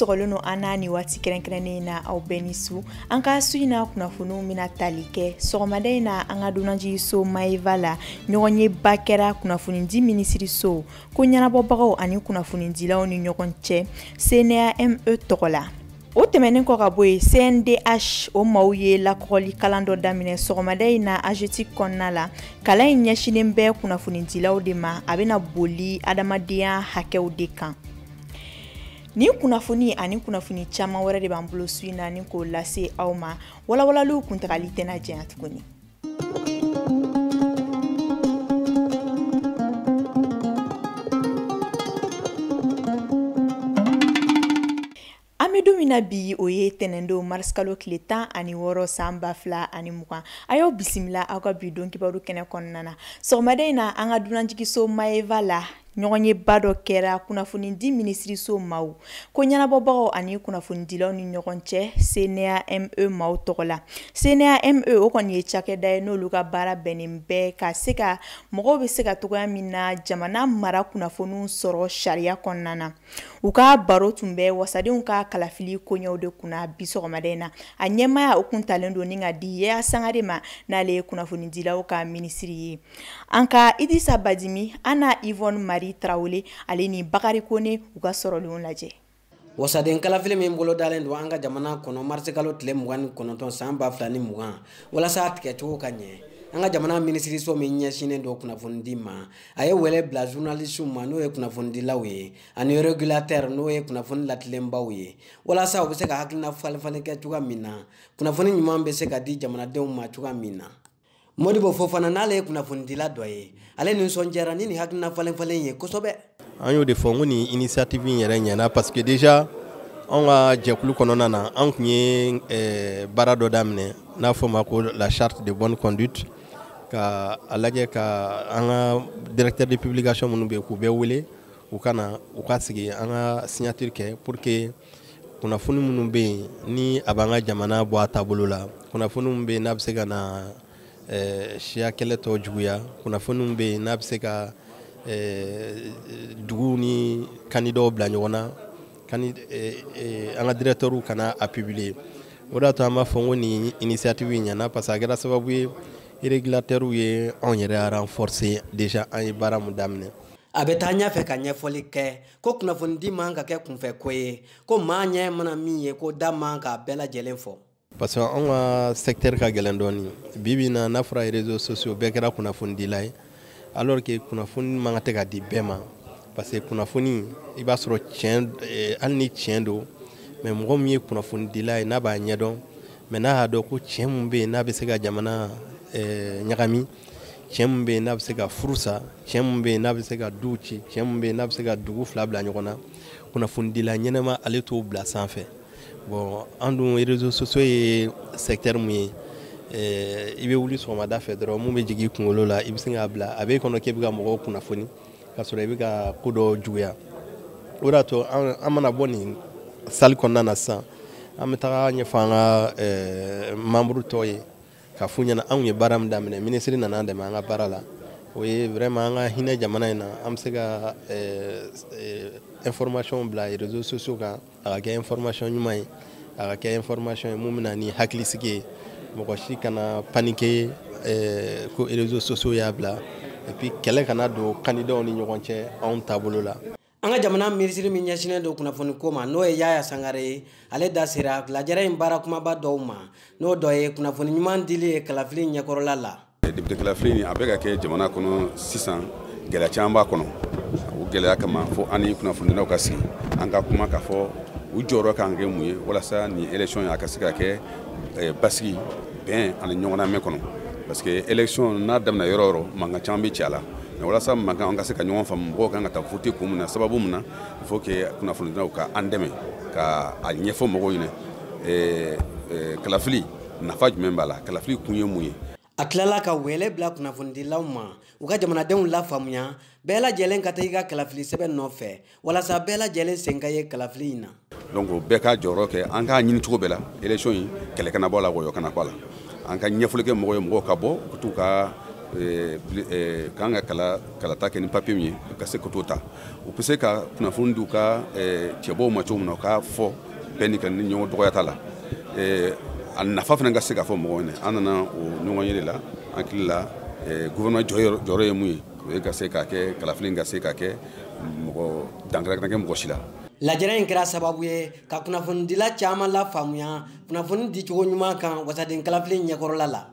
sogolono anani wati kerenkrene na au benisu anka suina kunafunu mina talike sogomade na anga dunanji so maivala nyogonye bakera kunafuni di ministry so kunyana bobagaw ani kunafuni dilaw ni nyogonche CNAME togola o tɛmɛnen kɔ ka bɔ yen CNDH o maaw ye lakɔli kalan dɔ daminɛ sɔgɔmada in na AGETIC kɔnɔna la kalan in ɲɛsinnen bɛ kunnafonidilaw de ma a bɛna boli adamadenya hakɛw de kan ni kunnafoni ani kunnafoni caman wɛrɛ de b'an bolo su in na ni k'o lase aw ma walawalaliw kuntagali tɛna jɛnya tuguni Dumina bi o ye tɛnɛndo mariskalo tile 16 san 2020 ayo bisimila aw ka bi don kibaru kɛnɛ kɔnɔna na sɔgɔmada in na an ka dunanjigiso Maeva la ɲɔgɔnye ba dɔ kɛra kunnafoni di ministri so maaw ko ɲɛnabɔbagaw ani kunnafonidilaw ni ɲɔgɔn cɛ CNAME maaw tɔgɔ la CNAME o kɔni ye cakɛda ye n'olu ka baara bɛnnen bɛɛ ka se ka mɔgɔw bɛ se ka togoya min na jamana mara kunnafoniw sɔrɔ sariya kɔnɔna na u ka baro tun bɛ wasadenw ka kalafili koɲɛw de kunna bi sɔgɔmada in na a ɲɛmaya o kun talen don ni ka di Yaya Sangare ma n'ale ye kunnafonidilaw ka ministri ye an ka Idrissa Badimi Anna Yvonne Marie Traoré ale ni Bakari Kone u ka sɔrɔlenw lajɛ wasaden kalafili min bolo dalen don an ka jamana kɔnɔ marsikalo tile 29 san 2020 walasa tigɛ cogo ka ɲɛ an ka jamana ministri so min ɲɛsinen do kunnafonidi ma a ye wɛlɛ bila journalistes ma n'o ye kunnafonidilaw ye ani régulateur n'o ye kunnafoni latilenbaw ye walasa u bɛ se ka hakilina falifali kɛ cogoya min na kunnafoni ɲuman bɛ se ka di jamanadenw ma cogoya min na Modibo Fofana n'ale ye kunnafonidila dɔ ye ale nisɔndiyara ni hakilina falenfalen ye kosɛbɛ an y'o de fɔ ko ni initiative in yɛrɛ ɲɛna parce que déjà an ka jɛkulu kɔnɔna na an kun ye baara dɔ daminɛ n'a fɔ ma ko la charte de bonne conduite ka a lajɛ ka an ka directeur de publication minnu bɛ k'u bɛɛ wele u ka sigi an ka signature kɛ pour que kunnafoni minnu bɛ yen ni a b'an ka jamana bɔ a taabolo la kunnafoni minnu bɛ yen n'a bɛ se ka na siya kɛlɛ tɔ juguya kunnafoni minnu bɛ yen n'a bɛ se ka dugu ni kandidaw bila ɲɔgɔn na an ka directeurw kana a publier o de y'a to an b'a fɔ ko ni initiative ɲɛna parce que a kɛra sababu ye régulateur ye anw yɛrɛ renforcer déjà an ye baara mun daminɛ a bɛ taa ɲɛfɛ ka ɲɛfɔli kɛ ko kunnafonidi man ka kɛ kunfɛ ko ye ko maa ɲɛ mana min ye ko da man ka bɛɛ lajɛlen fɔ parce que anw ka secteur ka gɛlɛn dɔɔni bibi na n'a fɔra réseaux sociaux bɛɛ kɛra kunnafonidila ye alors que kunnafoni man ka tɛ ka di bɛɛ ma parce que kunnafoni i b'a sɔrɔ hali ni tiɲɛ don mais mɔgɔ min ye kunnafonidila ye n'a b'a ɲɛdɔn mais n'a y'a dɔn ko tiɲɛ mun bɛ yen n'a bɛ se ka jamana ɲagami tiɲɛ mun bɛ yen n'a bɛ se ka furu sa tiɲɛ mun bɛ yen n'a bɛ se ka du ci tiɲɛ mun bɛ yen n'a bɛ se ka dugu fila bila ɲɔgɔn na kunnafonidila ɲɛnama ale t'o bila sanfɛ bon an dun réseaux sociaux ye secteur mun ye i bɛ wuli sɔgɔmada fɛ dɔrɔn mun bɛ jigin kunkolo la i bɛ se k'a bila a bɛ kɔnɔ k'e bɛ ka mɔgɔw kunnafoni ka sɔrɔ i bɛ ka ko dɔ juguya o de y'a to an mana bɔ nin salle kɔnɔna na sisan an bɛ taga ɲɛfɔ an ka membre tɔw ye ka f'u ɲɛna anw ye baara min daminɛ ministre nana an dɛmɛ an ka baara la o ye vraiment an ka hinɛ jamana in na an bɛ se ka information bila réseaux sociaux kan a ka kɛ information ɲuman ye a ka kɛ information ye mun bɛ na ni hakilisigi ye mɔgɔ si kana paniquer ko réseaux sociaux y'a bila et puis kɛlɛ kana don candidats ni ɲɔgɔn cɛ anw taabolo la an ka jamana ministre min ɲɛsinen don kunnafoni ko ma n'o ye Yaya Sangare ye ale da sera lajɛrɛ in baara kumaba dɔw ma n'o dɔ ye kunnafoni ɲuman dili ye kalafili ɲɛkɔrɔla la député kalafili a bɛ ka kɛ jamana kɔnɔ sisan gɛlɛya caman b'a kɔnɔ o gɛlɛya kama fo an ni kunnafonidilaw ka sigi an ka kuma k'a fɔ u jɔyɔrɔ kan kɛ mun ye walasa ni élection a ka se ka kɛ basigi bɛn ani ɲɔgɔnna mɛn kɔnɔ parce que élection n'a daminɛ yɔrɔ o yɔrɔ mankan caman bɛ ci a la mais walasa mankan an ka se ka ɲɔgɔn faamu mɔgɔw kan ka taa voter kun min na sababu min na il faut que kunnafonidilaw ka an dɛmɛ ka a ɲɛfɔ mɔgɔw ɲɛna kalafili nafa jumɛn b'a la kalafili kun ye mun ye a tilala ka wɛlɛ bila kunnafonidilaw ma u ka jamanadenw lafaamuya bɛɛ lajɛlen ka taa i ka kalafili sɛbɛn nɔfɛ walasa bɛɛ lajɛlen sen ka ye kalafili in na donc bɛɛ ka jɔyɔrɔ kɛ an k'a ɲini cogo bɛɛ la élection in kɛlɛ kana bɔ a la wɔyɔ kana bɔ a la an ka ɲɛfɔli kɛ mɔgɔw ye mɔgɔw ka bɔ ka t'u ka k'an ka kalata kɛ ni papiye min ye ka se ka t'o ta u bɛ se ka kunnafoni di u ka cɛbɔw ma cogo min na u k'a fɔ bɛɛ ni ka ni ɲɔgɔn dɔgɔya t'a la a nafa fana ka se ka fɔ mɔgɔw ɲɛna an nana o ɲɔgɔn ye de la an hakili la gouvernement jɔyɔrɔ ye mun ye o ye ka se ka kɛ kalafili ka se ka kɛ mɔgɔ dankara kana kɛ mɔgɔ si la. Lajɛrɛ in kɛra sababu ye ka kunnafonidila caman la faamuya kunnafoni dicogo ɲuman kan wasaden kalafili ɲɛkɔrɔla la.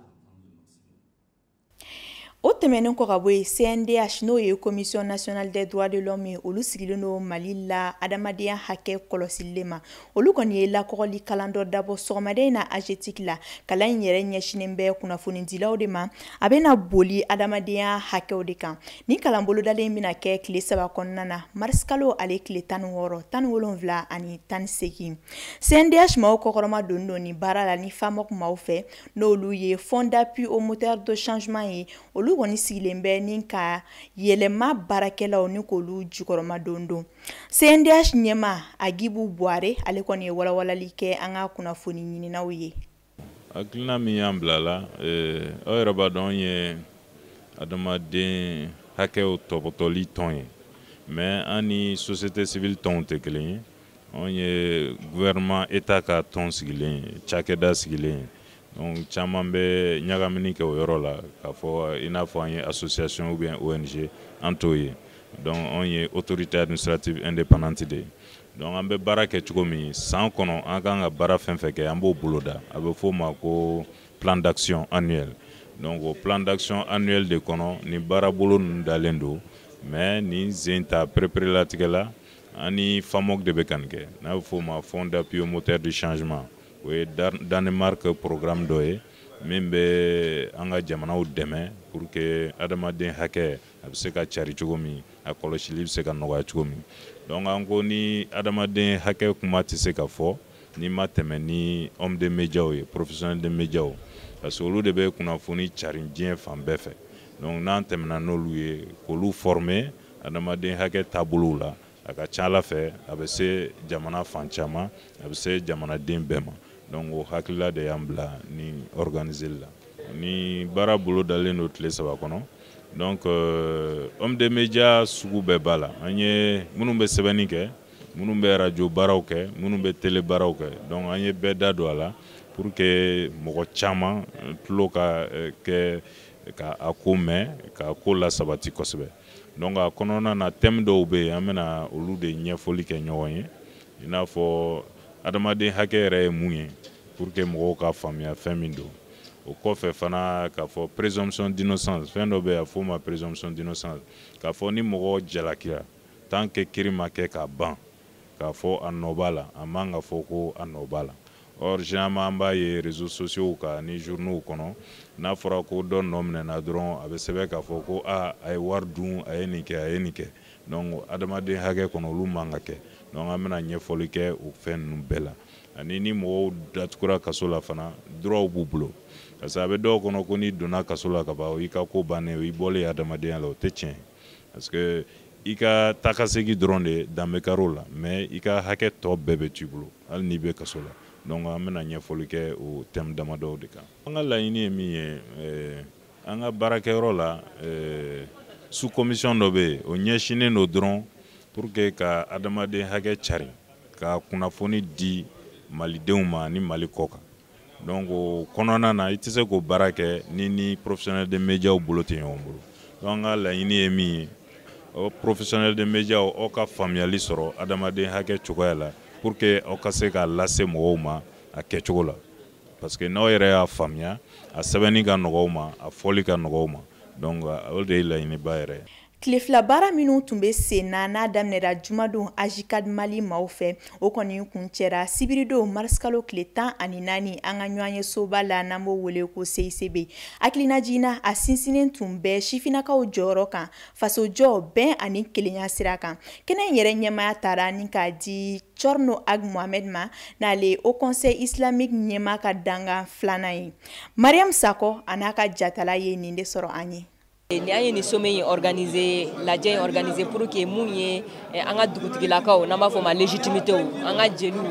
O tɛmɛnen kɔ ka bɔ yen CNDH n'o ye Commission nationale des droits de l'homme ye olu sigilen don Mali la adamadenya hakɛ kɔlɔsili ma olu kɔni ye lakɔgɔli kalan dɔ dabɔ sɔgɔmada in na AGETIC la kalan in yɛrɛ ɲɛsinen bɛ kunnafonidilaw de ma a bɛna boli adamadenya hakɛw de kan ni kalan bolodalen bɛna kɛ tile 3 kɔnɔna na mars kalo ale tile 16 17 ani 18 CNDH maaw kɔkɔrɔma don ni baara la ni FAMOC maaw fɛ n'olu ye Fonds d'appui au moteur de changement ye olu kɔni sigilen bɛ ni ka yɛlɛma baarakɛlaw ni k'olu jukɔrɔma don CNDH ɲɛma Agibu Buare ale kɔni ye walawalali kɛ an ka kunnafoni ɲininaw ye. Hakilina min y'an bila la aw yɛrɛ b'a dɔn ye adamaden hakɛw tɔpɔtɔli tɔn ye mais an ni société civile tɔnw tɛ kelen ye anw ye gouvernement état ka tɔn sigilen cakɛda sigilen donc caman bɛ ɲagamini kɛ o yɔrɔ la k'a fɔ i n'a fɔ an ye association ou bien ONG an t'o ye donc anw ye autorité administrative indépendante de ye donc an bɛ baara kɛ cogo min san kɔnɔ an kan ka baara fɛn fɛn kɛ an b'o boloda a bɛ f'o ma ko plan d'action annuel donc o plan d'action annuel de kɔnɔ ni baara bolo ninnu dalen don mais ni sen ta perepere la ani FAMOC de bɛ ka nin kɛ n'a bɛ f'o ma Fonds d'appui au moteur de changement o ye Danemark programme dɔ ye min bɛ an ka jamanaw dɛmɛ pour que adamaden hakɛ a bɛ se ka cari cogo min a kɔlɔsili bɛ se ka nɔgɔya cogo min donc an ko ni adamaden hakɛ kuma tɛ se ka fɔ ni ma tɛmɛ ni homme de médias ye professionnel de médias parce que olu de bɛ kunnafoni cari diɲɛ fan bɛɛ fɛ donc n'an tɛmɛna n'olu ye k'olu former adamaden hakɛ taabolow la a ka ca Ala fɛ a bɛ se jamana fan caman a bɛ se jamanaden bɛɛ ma donc o hakilila de y'an bila ni organiseli la ni baara bolo dalen don tile 3 kɔnɔ donc homme de médias sugu bɛɛ b'a la an ye minnu bɛ sɛbɛnni kɛ minnu bɛ radio baaraw kɛ minnu bɛ télé baaraw kɛ donc an ye bɛɛ da don a la pour que mɔgɔ caman tulo ka kɛ ka a ko mɛn ka ko la sabati kosɛbɛ donc a kɔnɔna na thème dɔw bɛ yen an bɛna olu de ɲɛfɔli kɛ ɲɔgɔn ye i n'a fɔ adamaden hakɛ yɛrɛ ye mun ye pour que mɔgɔw ka faamuya fɛn min don o kɔfɛ fana k'a fɔ présomption d'innocence fɛn dɔ bɛ yen a fɔ o ma présomption d'innocence k'a fɔ ni mɔgɔ jalakira tant que kiiri ma kɛ k'a ban k'a fɔ a nɔ b'a la a man ka fɔ ko a nɔ b'a la or généralement an b'a ye réseaux sociaux kan ni journaux kɔnɔ n'a fɔra ko dɔ nɔ minɛna dɔrɔn a bɛ sɛbɛn k'a fɔ ko a ye wari dun a ye nin kɛ a ye nin kɛ donc adamaden hakɛ kɔnɔ olu man ka kɛ donc an bɛna ɲɛfɔli kɛ o fɛn ninnu bɛɛ la ani ni mɔgɔw datugura kaso la fana droit b'u bolo parce que a bɛ dɔw kɔnɔ ko n'i donna kaso la ka ban o y'i ka ko bannen o y'i bɔlen adamadenya la o tɛ tiɲɛ parce que i ka takasegi dɔrɔn de danbe kɛr'o la mais i ka hakɛ tɔ bɛɛ bɛ t'i bolo hali n'i bɛ kaso la donc an bɛna ɲɛfɔli kɛ o thème damadɔw de kan an ka laɲini ye min ye an ka baarakɛyɔrɔ la sous commission dɔ bɛ yen o ɲɛsinnen don dɔrɔn pour que ka adamaden hakɛ cari ka kunnafoni di malidenw ma ni Mali kɔ kan donc o kɔnɔna na i tɛ se k'o baara kɛ ni professionnel de médias bolo tɛ ɲɔgɔn bolo donc an ka laɲini ye min ye o professionnel de médias aw ka faamuyali sɔrɔ adamaden hakɛ cogoya la pour que aw ka se k'a lase mɔgɔw ma a kɛcogo la parce que n'aw yɛrɛ y'a faamuya a sɛbɛnni ka nɔgɔ aw ma a fɔli ka nɔgɔ aw ma donc o de ye laɲiniba yɛrɛ ye. Tile fila baara minnu tun bɛ sen na n'a daminɛra jumadon AJICAD Mali maaw fɛ o kɔni kun cɛra sibiridon mars kalo tile 14 an ka ɲɔgɔn ye soba la n'an b'o wele ko CICB hakilina jiginna a sinsinnen tun bɛ sifinnakaw jɔyɔrɔ kan fasojɔ bɛn ani kelenya sira kan kɛnɛ in yɛrɛ ɲɛmaya taara ni k'a di Chorno Ag Mohamed ma n'ale au conseil islamique ɲɛma ka dangan filanan ye Mariam Sako a n'a ka jatala ye nin de sɔrɔ an ye. Ni an ye ni sommet in organisé lajɛ in organisé pour que mun ye an ka dugutigilakaw n'an b'a fɔ ma légitimité an ka jeliw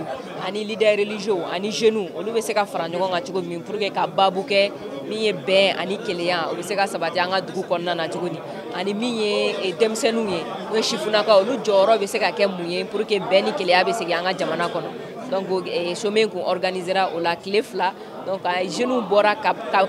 ani leader religieux ani jeunes olu bɛ se ka fara ɲɔgɔn kan cogo min pour que ka baabu kɛ min ye bɛn ani kelenya o bɛ se ka sabati an ka dugu kɔnɔna na cogo di ani min ye denmisɛnninw ye n'o ye sifinnakaw olu jɔyɔrɔ bɛ se ka kɛ mun ye pour que bɛn ni kelenya bɛ segin an ka jamana kɔnɔ donc sommet in kun organisera o la tile 2 donc jeunes bɔra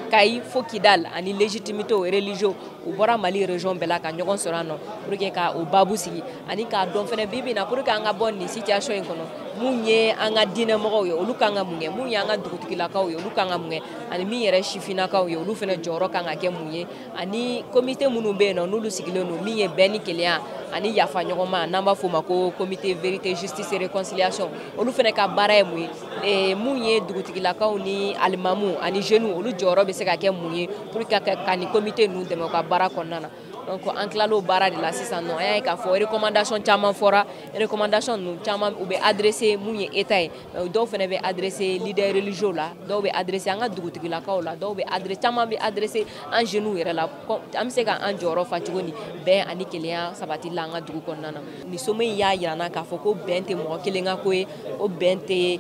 Kayi fo Kidal ani légitimité religieux u bɔra Mali région bɛɛ la ka ɲɔgɔn sɔrɔ yan nɔ pour que ka o baabu sigi ani k'a dɔn fɛnɛ bi na pour que an ka bɔ nin situation in kɔnɔ mun ye an ka diinɛmɔgɔw ye olu kan ka mun kɛ mun ye an ka dugutigilakaw ye olu kan ka mun kɛ ani min yɛrɛ sifinnakaw ye olu fɛnɛ jɔyɔrɔ kan ka kɛ mun ye ani comité minnu bɛ yen nɔ n'olu sigilen don min ye bɛn ni kelenya ani yafa ɲɔgɔn ma n'an b'a fɔ o ma ko comité vérité justice et réconciliation olu fɛnɛ ka baara ye mun ye mun ye dugutigilakaw ni alimamu ani jeunes olu jɔyɔrɔ bɛ se ka kɛ mun ye pour que ka ni comité ninnu dɛmɛ u ka baara kɔnɔna na donc an tilal'o baara de la sisan nɔ an y'a ye k'a fɔ recommandation caman fɔra recommandation ninnu caman u bɛ adressé mun ye état ye dɔw fɛnɛ bɛ adressé leader religieux la dɔw bɛ adressé an ka dugutigilakaw la dɔw bɛ adressé caman bɛ adressé an jeunes yɛrɛ la an bɛ se ka an jɔyɔrɔ fa cogo di bɛn ani kelenya sabati la an ka dugu kɔnɔna na ni sommet in y'a yira an na k'a fɔ ko bɛn tɛ mɔgɔ kelen ka ko ye o bɛn tɛ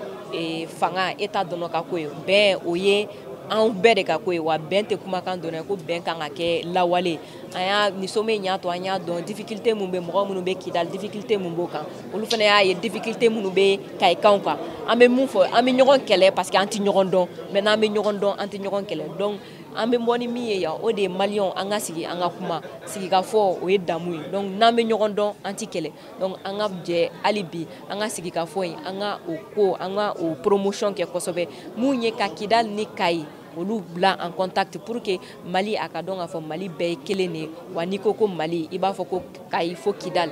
fanga état dɔrɔn ka ko ye bɛn o ye an bɛɛ de ka ko ye wa bɛn tɛ kumakan dɔrɔn ye ko bɛn kan ka kɛ lawale an y'a ni sommet in y'a to an y'a dɔn difficulté mun bɛ mɔgɔ minnu bɛ Kidal difficulté mun b'o kan olu fana y'a ye difficulté minnu bɛ Kayikanw kan an bɛ mun fɔ an bɛ ɲɔgɔn kɛlɛ parce que an tɛ ɲɔgɔn dɔn mais n'an bɛ ɲɔgɔn dɔn an tɛ ɲɔgɔn kɛlɛ donc an bɛ bɔ ni min ye yan o de ye maliyɛnw an ka sigi an ka kuma sigi ka fɔ o ye damu ye donc n'an bɛ ɲɔgɔn dɔn an tɛ kɛlɛ donc an ka jɛ hali bi an ka sigi ka fɔ yen an ka o ko an ka o promotion kɛ kosɛbɛ mun ye ka Kidal ni Kayi olu bila en contact pour que Mali a ka dɔn k'a fɔ Mali bɛɛ ye kelen de ye wa n'i ko ko Mali i b'a fɔ ko Kayi fo Kidal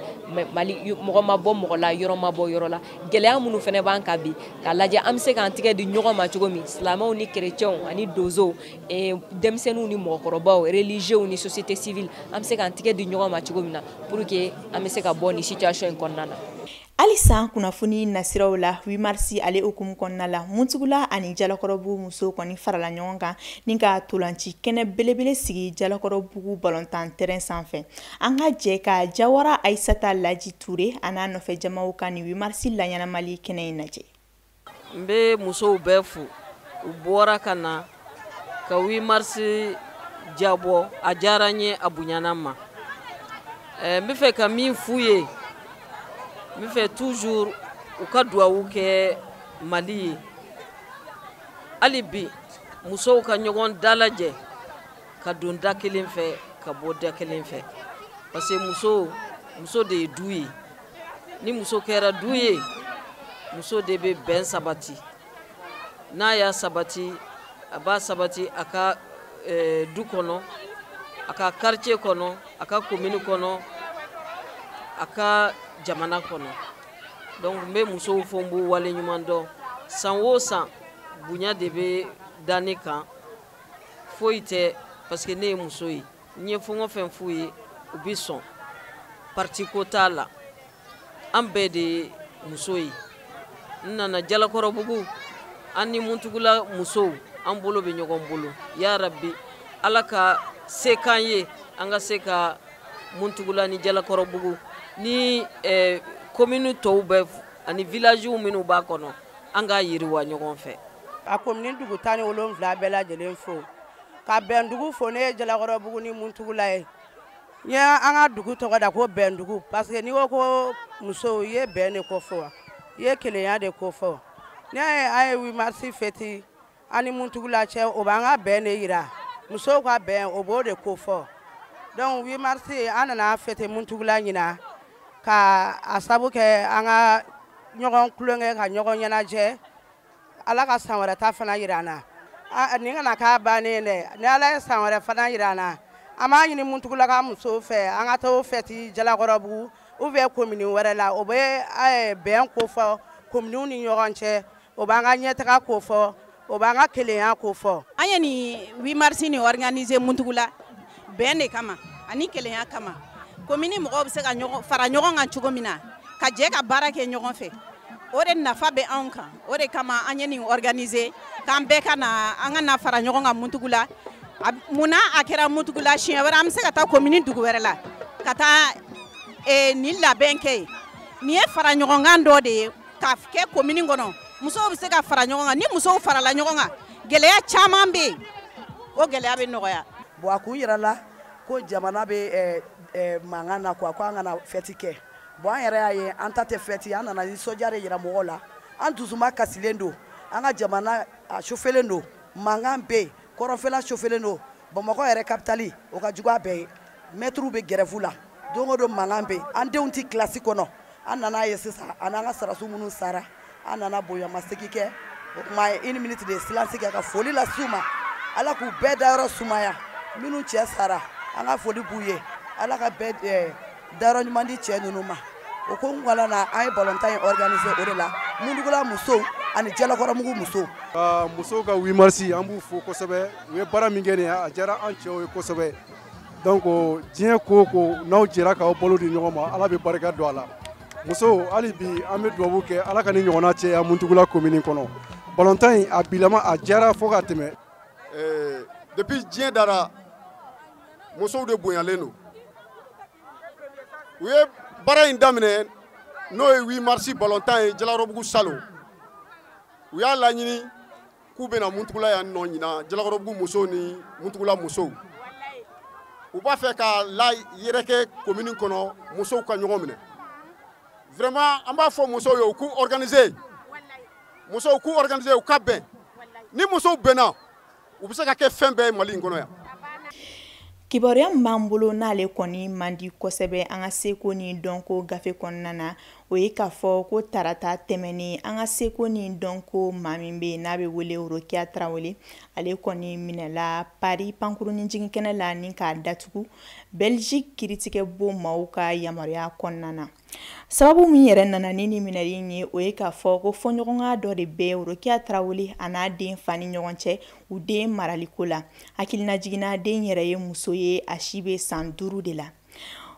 Mali mɔgɔ ma bɔ mɔgɔ la yɔrɔ ma bɔ yɔrɔ la gɛlɛya minnu fana b'an kan bi k'a lajɛ an bɛ se k'an tigɛ di ɲɔgɔn ma cogo min silamɛw ni kerecɛnw ani donsow denmisɛnninw ni mɔgɔkɔrɔbaw religieux ni société civile an bɛ se k'an tigɛ di ɲɔgɔn ma cogo min na pour que an bɛ se ka bɔ nin situation in kɔnɔna na. Halisa kunnafoni nasiraw la 8 mars ale okumu kɔnɔna la Muntugula ani Jalakɔrɔbugu muso kɔni farala ɲɔgɔn kan ni ka tolanci kɛnɛ belebele sigi Jalakɔrɔbugu balontan terrain sanfɛ an ka jɛ ka Jawara Aissata Laji Ture ana nɔfɛ jamaw kan ni 8 mars la ɲɛnamali kɛnɛ in lajɛ n bɛ musow bɛɛ fo u bɔra ka na ka 8 mars jabɔ a diyara n ye a bonyana ma n bɛ fɛ ka min f'u ye n bɛ fɛ toujours u ka duwawu kɛ Mali ye hali bi musow ka ɲɔgɔn dalajɛ ka don da kelen fɛ ka bɔ da kelen fɛ parce que muso de ye du ye ni muso kɛra du ye muso de bɛ bɛn sabati n'a y'a sabati a b'a sabati a ka du kɔnɔ a ka quartier kɔnɔ a ka commune kɔnɔ a ka jamana kɔnɔ donc n bɛ musow fɔ n b'u wale ɲuman dɔn san o san bonya de bɛ da ne kan foyi tɛ parce que ne ye muso ye n ye fɛn o fɛn f'u ye u bɛ sɔn parti ko t'a la an bɛɛ de ye muso ye n nana Jalakɔrɔbugu an ni Muntugula musow an bolo bɛ ɲɔgɔn bolo ya Rabbi Ala ka se k'an ye an ka se ka Muntugula ni Jalakɔrɔbugu ni commune tɔw bɛɛ ani village minnu b'a kɔnɔ an ka yiriwa ɲɔgɔn fɛ a commune dugu 17 bɛɛ lajɛlen fo ka bɛndugu fo ne ye Jalakɔrɔbugu ni Muntugula ye n ye an ka dugu tɔgɔ da ko bɛndugu parce que n'i ko ko musow i ye bɛn de ko fɔ i ye kelenya de ko fɔ ne an ye 8 mars fêti ani Muntugula cɛ o b'an ka bɛn de yira musow ka bɛn o b'o de ko fɔ donc 8 mars an nana fêter Muntugula ɲina ka a sabu kɛ an ka ɲɔgɔn kulonkɛ ka ɲɔgɔn ɲɛnajɛ Ala ka san wɛrɛ ta fana yira an na nin kana k'a bannen dɛ ni Ala ye san wɛrɛ fana yira an na an b'a ɲini Muntugulaka musow fɛ an ka t'o fêti Jalakɔrɔbugu ou bien commune wɛrɛ la o bɛ bɛn ko fɔ communes ni ɲɔgɔn cɛ o b'an ka ɲɛtaga ko fɔ o b'an ka kelenya ko fɔ an ye ni 8 mars ni organiser Muntugula bɛn de kama ani kelenya kama commune mɔgɔw bɛ se ka fara ɲɔgɔn kan cogo min na ka jɛ ka baara kɛ ɲɔgɔn fɛ o de nafa bɛ anw kan o de kama an ye nin organiser k'an bɛɛ ka na an ka na fara ɲɔgɔn kan Muntugula muna a kɛra mutugula siɲɛ wɛrɛ an bɛ se ka taa commune dugu wɛrɛ la ka taa ni labɛn kɛ yen nin ye fara ɲɔgɔnkan dɔ de ye ka kɛ commune kɔnɔ musow bɛ se ka fara ɲɔgɔn kan ni musow farala ɲɔgɔn kan gɛlɛya caman bɛ yen o gɛlɛya bɛ nɔgɔya. Bon a kun yɛrɛ la ko jamana bɛ mankan na quoi ko an kana fɛti kɛ bon an yɛrɛ y'a ye an ta tɛ fɛti an nana nisɔndiya de yira mɔgɔw la an dusuma kasilen don an ka jamana a chauffelen don mankan bɛ yen kɔrɔnfɛla chauffelen don Bamakɔ yɛrɛ capitale o ka jugu a bɛɛ ye mɛtiriw bɛ grève la don o don mankan bɛ yen an denw tɛ classe kɔnɔ an nana ye sisan an n'an ka sarasu minnu sara an nana bonyamasegin kɛ o tuma ye 1 minute de silence kɛ ka foli lase ma Ala k'u bɛɛ dayɔrɔ sumaya minnu cɛ sara an ka foli b'u ye Ala ka bɛɛ dayɔrɔ ɲuman di cɛ ninnu ma o ko n wala na an ye ballontan in organiser o de la Mundugula musow ani Jalakɔrɔmugu musow musow ka 8 mars an b'u fo kosɛbɛ u ye baara min kɛ nin ye a diyara an cɛw ye kosɛbɛ donc diɲɛ ko o ko n'aw jɛra k'aw bolo di ɲɔgɔn ma Ala bɛ barika don a la musow hali bi an bɛ dugawu kɛ Ala ka ni ɲɔgɔnna cɛya Muntugula commune kɔnɔ ballontan in a bilama a diyara fo ka tɛmɛ depuis diɲɛ dara musow de bonyalen don u ye baara in daminɛ n'o ye 8 mars ballontan ye Jalakɔrɔbugu salon u y'a laɲini k'u bɛna Muntugula yan nɔ ɲina Jalakɔrɔbugu musow ni Muntugula musow u b'a fɛ ka la yɛrɛkɛ commune kɔnɔ musow ka ɲɔgɔn minɛ vraiment an b'a fɔ musow ye u k'u organiser musow k'u organiser u ka bɛn ni musow bɛnna u bɛ se ka kɛ fɛn bɛɛ ye Mali in kɔnɔ yan. Kibaruya min b'an bolo n'ale kɔni man di kosɛbɛ an ka seko ni dɔnko gafe kɔnɔna na o ye k'a fɔ ko tarata tɛmɛni an ka seko ni dɔnko maa min bɛ yen n'a bɛ wele Rokiya Tarawele ale kɔni minɛla Paris pankurunin jigin kɛnɛ la ni k'a datugu Belgique kiritigɛ bon maaw ka yamaruya kɔnɔna na sababu min yɛrɛ nana ni nin minɛli ye o ye k'a fɔ ko fɔɲɔgɔnka dɔ de bɛ Rokiya Tarawele a n'a den fa ni ɲɔgɔn cɛ u den maraliko la hakilina jiginna den yɛrɛ ye muso ye a si bɛ san 5 de la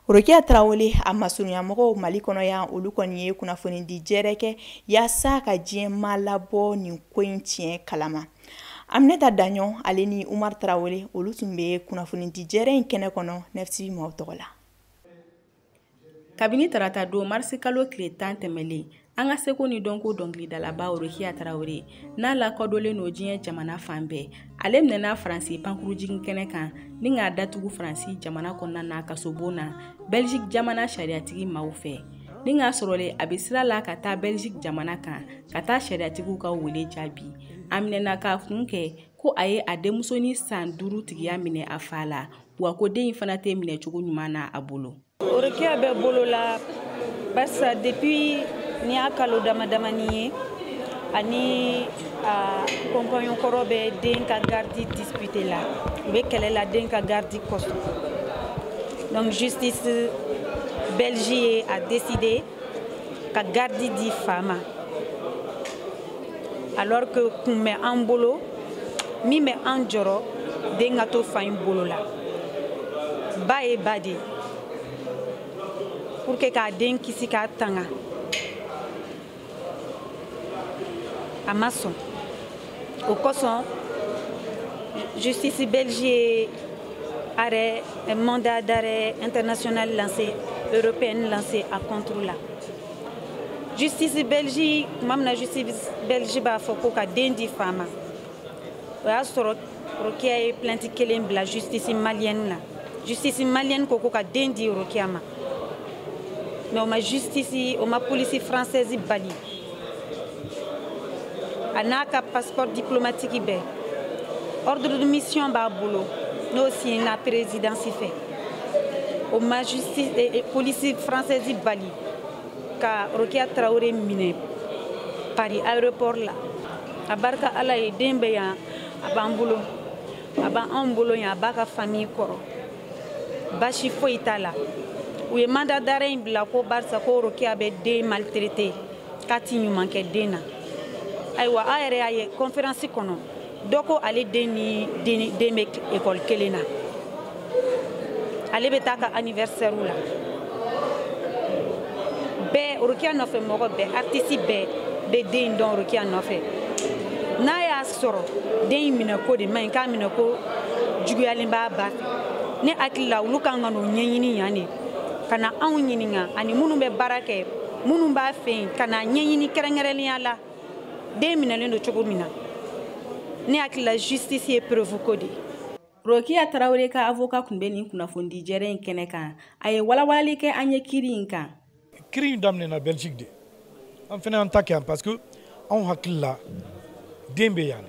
Rokiya Tarawele a masurunyamɔgɔw Mali kɔnɔ yan olu kɔni ye kunnafoni di jɛrɛ kɛ yaasa ka diɲɛma labɔ nin ko in tiɲɛ kalama Aminata Daɲɔn ale ni Umar Tarawele olu tun bɛ kunnafoni di jɛrɛ in kɛnɛ kɔnɔ Nefti maaw tɔgɔ la kabini tarata don marsi kalo tile 10 tɛmɛlen an ka seko ni dɔnko dɔnkilidalaba Rokiya Tarawele n'a lakɔdɔlen no diɲɛ jamana fan bɛɛ ale minɛna Faransi pankuru jigin kɛnɛ kan ni k'a datugu Faransi jamana kɔnɔna na kasobon na Belgique jamana sariatigi maaw fɛ ni k'a sɔrɔle a bɛ sira la ka taa Belgique jamana kan ka taa sariatigiw ka wele jaabi a minɛna k'a kun kɛ ko a ye a denmuso ni san 5 tigiya minɛ a fa la wa ko den in fana tɛ minɛ cogo ɲuman na a bolo Rokiya bɛ bolo la barisa depuis ni y'a kalo damadamani ye ani compagnon kɔrɔ bɛ den ka garde dispute la u bɛ kɛlɛ la den ka garde kɔsɔ donc justice Belgique a décidé ka garde di fa ma alors que kun bɛ an bolo min bɛ an jɔrɔ den ka to fa in bolo la ba ye ba de pour que k'a den kisi k'a tanga a ma sɔn o kosɔn justice Belgique arrêt mandat d'arrêt international lancé européenne lancé à contre la justice Belgique mamna justice Belgique b'a fɔ ko ka den di fa ma o y'a sɔrɔ Rokiya ye plainte kelen bila justice malienne la justice malienne ko ka den di Rokiya ma mais o ma police française bali a n'a ka passeport diplomatique bɛɛ ordre de mission b'a bolo n'o signé la présidence fɛ o ma justice police française bali ka Rokiya Tarawele minɛ Paris aéroport la a barika Ala ye den bɛ yan a b'an bolo a b'an bolo yan a b'a ka famille kɔrɔ basi foyi t'a la u ye mandat d'arrêt in bila ko barisa ko Rokiya bɛ den maltraité k'a ti ɲuman kɛ den na ayiwa a yɛrɛ y'a ye conférence kɔnɔ dɔ ko ale den ni den bɛ école kelen na ale bɛ taa ka anniversaire la bɛɛ Rokiya nɔfɛ mɔgɔ bɛɛ artiste bɛɛ bɛ den dɔn Rokiya nɔfɛ n'a y'a sɔrɔ den in minɛ ko de man ɲi k'a minɛ ko juguyalen b'a ba fɛ ne hakili la olu kan ka n'o ɲɛɲini yan de ka na anw ɲininka ani minnu bɛ baara kɛ minnu b'a fɛ yen ka na ɲɛɲini kɛrɛnkɛrɛnnenya la den minɛlen don cogo min na ne hakili la justice ye preuve ko de. Rokia Traoré ka avocat kun bɛ nin kunnafoni jɛrɛ in kɛnɛ kan a ye walawalali kɛ an ye kiiri in kan. Kiiri in daminɛna Belgique de an fana an ta kɛ yan parce que anw hakili la den bɛ yan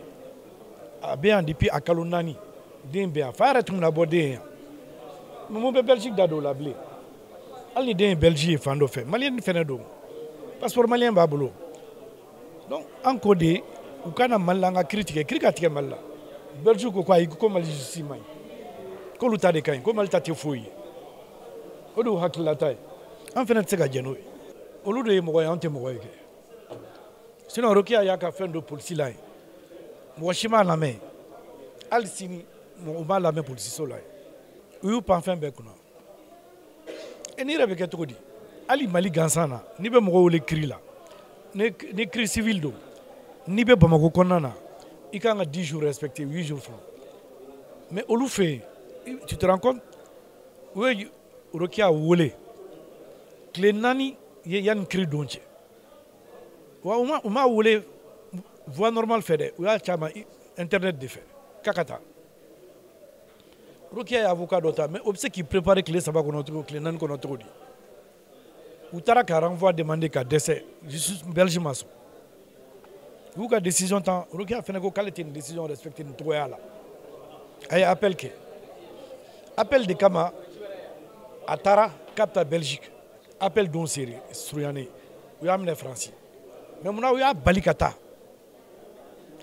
a bɛ yan depuis a kalo 4 den bɛ yan fa yɛrɛ tun bɛna bɔ den yan mais mun bɛ Belgique da don o la bilen hali ni den ye Belgique ye fan dɔ fɛ maliyɛn fana don passeport maliyɛn b'a bolo donc an ko de u kana Mali la an ka kiiri tigɛ kiiri ka tigɛ Mali la Belgique ko ayi ko Mali justice man ɲi k'olu ta de ka ɲi ko Mali ta tɛ foyi ye o de y'u hakililata ye an fana tɛ se ka jɛ n'o ye olu de ye mɔgɔ ye an tɛ mɔgɔ ye kɛ sinon Rokia y'a ka fɛn dɔ polisi la ye mɔgɔ si m'a lamɛn hali sini mɔgɔ m'a lamɛn polisiso la ye u y'u pan fɛn bɛɛ kunna e n'i yɛrɛ bɛ kɛ cogo di hali Mali gansan na n'i bɛ mɔgɔ wele kiiri la ni kiiri civil don n'i bɛ Bamako kɔnɔna na i kan ka 10 jours respecter 8 jours fɔlɔ mais olu fɛ yen tu te rends compte u ye Rokia wele tile 4 yanni kiiri don cɛ wa u m'a wele voie normale fɛ dɛ u y'a caman internet de fɛ k'a ka taa Rokia ye avocat dɔ ta mais o bɛ se k'i préparer tile 3 kɔnɔ cogo tile 4 kɔnɔ cogo di u taara ka renvoi demander ka dɛsɛ justice Belgique ma sɔn u y'u ka décision ta Rokia fana ko k'ale tɛ nin décision respecter nin cogoya la a ye appel kɛ appel de kama a taara k'a bɛ taa Belgique appel don surunyalen u y'a minɛ Faransi mais munna u y'a bali ka taa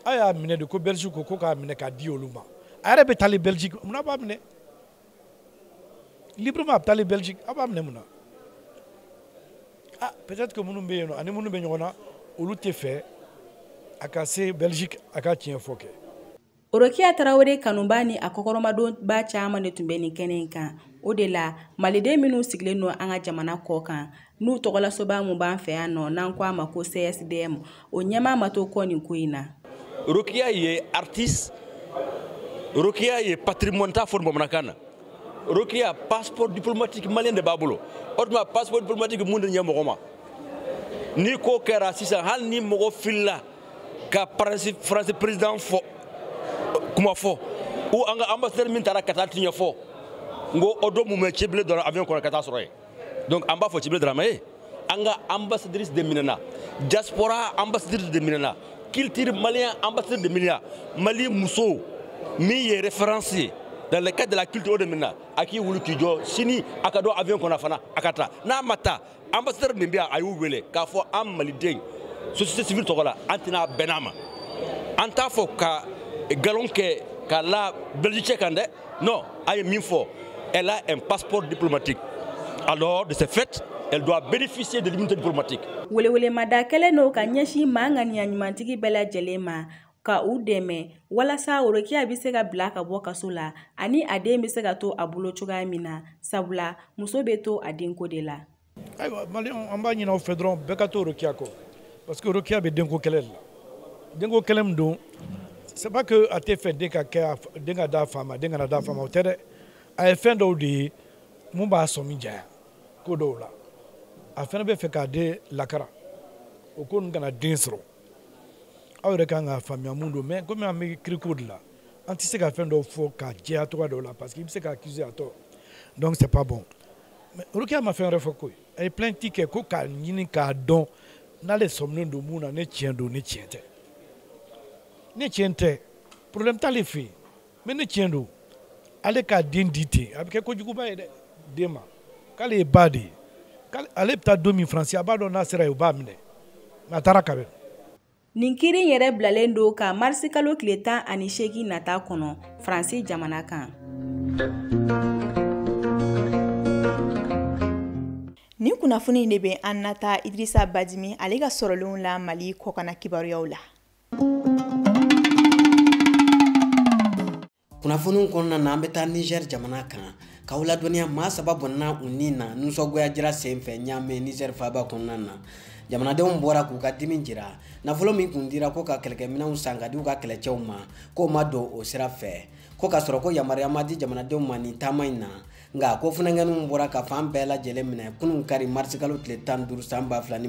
a y'a minɛ de ko Belgique ko k'a minɛ k'a di olu ma a yɛrɛ bɛ taali Belgique munna b'a minɛ librement a bɛ taali Belgique a b'a minɛ munna ah peut-être que minnu bɛ yen nɔ ani minnu bɛ ɲɔgɔn na olu tɛ fɛ a ka se Belgique a ka tiɲɛ fɔ kɛ. Rokia Traoré kanuba ni a kɔkɔrɔmadonba caman de tun bɛ nin kɛnɛ in kan o de la maliden minnu sigilen don an ka jamana kɔ kan n'u tɔgɔlasoba mun b'an fɛ yan nɔ n'an ko a ma ko CSDM o ɲɛmaa ma to kɔ nin ko in na. Rokia ye artiste Rokia ye patrimoine ta fɔ bamanankan na Rokia passeport diplomatique malien de b'a bolo o tuma passeport diplomatique mun de ɲɛ mɔgɔ ma ni ko kɛra sisan hali ni mɔgɔ filila ka France président fɔ kuma fɔ ou an ka ambassadeur min taara ka taa tiɲɛ fɔ n ko o don mun bɛ Cibile dɔrɔn avion kɔnɔ ka taa sɔrɔ yen donc an b'a fɔ Cibile Dramé ye an ka ambassadrice de minɛna diaspora ambassadrice de minɛna culture malien ambassadeur de minɛna Mali muso min ye référence ye dans le cadre de la culture o de minɛna a k'i wuli k'i jɔ sini a ka don avion kɔnɔ fana a ka taa n'a ma taa ambassadeur min bɛ yan a y'u wele k'a fɔ an maliden société civile tɔgɔ la an tɛna bɛn n'a ma an t'a fɔ ka galon kɛ ka la Belgique kan dɛ non a ye min fɔ elle a un passeport diplomatique alors de ce fait elle doit bénéficier de l'immunité diplomatique. Welewelemada kɛlen n'o ka ɲɛsin maa ŋaniya ɲumantigi bɛɛ lajɛlen ma ka u dɛmɛ walasa Rokia bɛ se ka bila ka bɔ kaso la ani a den bɛ se ka to a bolo cogoya min na sabula muso bɛ to a denko de la. Ayiwa maliyɛnw an b'a ɲini aw fɛ dɔrɔn bɛɛ ka to Rokia kɔ parce que Rokia bɛ denko kɛlɛ de la denko kɛlɛ min don c'est pas que a tɛ fɛ den ka d'a fa ma den kana d'a fa ma o tɛ dɛ a ye fɛn dɔw de ye mun b'a sɔmi janya ko dɔw la a fana bɛ fɛ k'a den lakara o ko ninnu kana den sɔrɔ aw yɛrɛ kan k'a faamuya mun don mais komi an bɛ kiriko de la an tɛ se ka fɛn dɔw fɔ k'a jɛya cogoya dɔw la parce que i bɛ se k'a accuser a tɔ donc c'est pas bon mais Rokia ma fɛn wɛrɛ fɔ koyi a ye plainte kɛ ko k'a ɲini k'a dɔn n'ale sɔminen don mun na ne tiɲɛ don ne tiɲɛ tɛ ne tiɲɛ tɛ problème t'ale fɛ yen mais ne tiɲɛ don ale k'a den di ten a bɛ kɛ kojuguba ye dɛ den ma k'ale ye ba de ye ale bɛ taa don min Faransi a b'a dɔn n'a sera yen u b'a minɛ mais a taara Kabɛ. Nin kiiri yɛrɛ bilalen don ka marisi kalo tile 18 nata kɔnɔ Faransi jamana kan. Ni kunnafoni de bɛ an nata Idrissa Badimi ale ka sɔrɔlenw la Mali kɔkana kibaruyaw la. kunnafoniw kɔnɔna na an bɛ taa Niger jamana kan k'aw ladɔnniya maa 3 bɔnna u ni na nisɔngoya jira sen fɛ ɲaamɛ Niger faaba kɔnɔna na jamanadenw bɔra k'u ka dimi jira nafolo min kun dira ko ka kɛlɛkɛminɛnw san ka di u ka kɛlɛcɛw ma k'o ma don o sira fɛ ko ka sɔrɔ ko yamaruya ma di jamanadenw ma nin taama in na nka ko funɛnkɛninw bɔra ka fan bɛɛ lajɛlen minɛ kunun kari marisi kalo tile 15 san 2020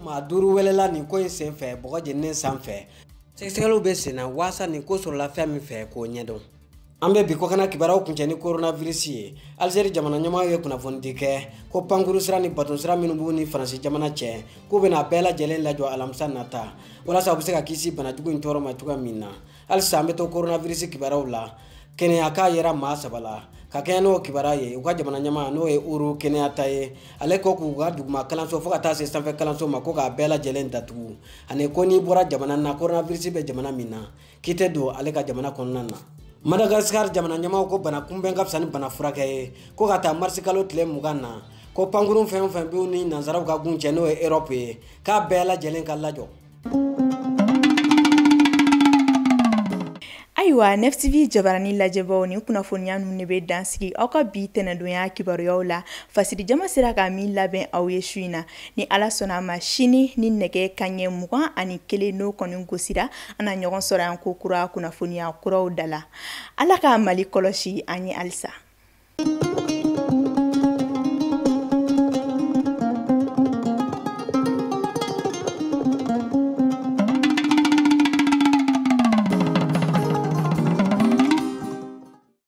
maa 5 wɛlɛla nin ko in sen fɛ bɔgɔ jeninen sanfɛ sɛgɛsɛgɛliw bɛ sen na waasa nin ko sɔrɔla fɛn min fɛ k'o ɲɛdɔn an bɛ bi kokana kibaruw kuncɛ ni coronavirus ye Algérie jamana ɲɛmaaw ye kunnafonidi kɛ ko pankuru sira ni baton sira minnu b'u ni Faransi jamana cɛ k'u bɛna bɛɛ lajɛlen lajɔ alamisa nata walasa u bɛ se ka kisi banajugu in tɔɔrɔ ma cogoya min na halisa an bɛ to coronavirus kibaruw la kɛnɛya k'a yɛra maa 3 la ka kɛɲɛ n'o kibaruya ye u ka jamana ɲɛmaa n'o ye Uru Kɛnɛyata ye ale ko k'u ka duguma kalanso fo ka taa se sanfɛ kalanso ma ko k'a bɛɛ lajɛlen datugu ani ko n'i bɔra jamana na coronavirus bɛ jamana min na k'i tɛ don ale ka jamana kɔnɔna na Madagascar jamana ɲɛmaaw ko bana kunbɛn ka fisa ni bana furakɛ ye ko ka taa marisi kalo tile 20 na ko pankurun fɛn o fɛn b'u ni nanzaraw ka gun cɛ n'o ye Europe ye k'a bɛɛ lajɛlen ka lajɔ. Ayiwa NFTV jabarani lajɛbaw ni kunnafoniya ninnu de bɛ dansigi aw ka bi tɛnɛdonya kibaruyaw la fasiri jama sera ka min labɛn aw ye su in na ni ala sɔnna a ma sini ni nɛgɛ kaɲɛ 21 n'o kɔni gosira an na ɲɔgɔn sɔrɔ yan ko kura kunnafoniya kuraw da la ala ka Mali kɔlɔsi an ye halisa.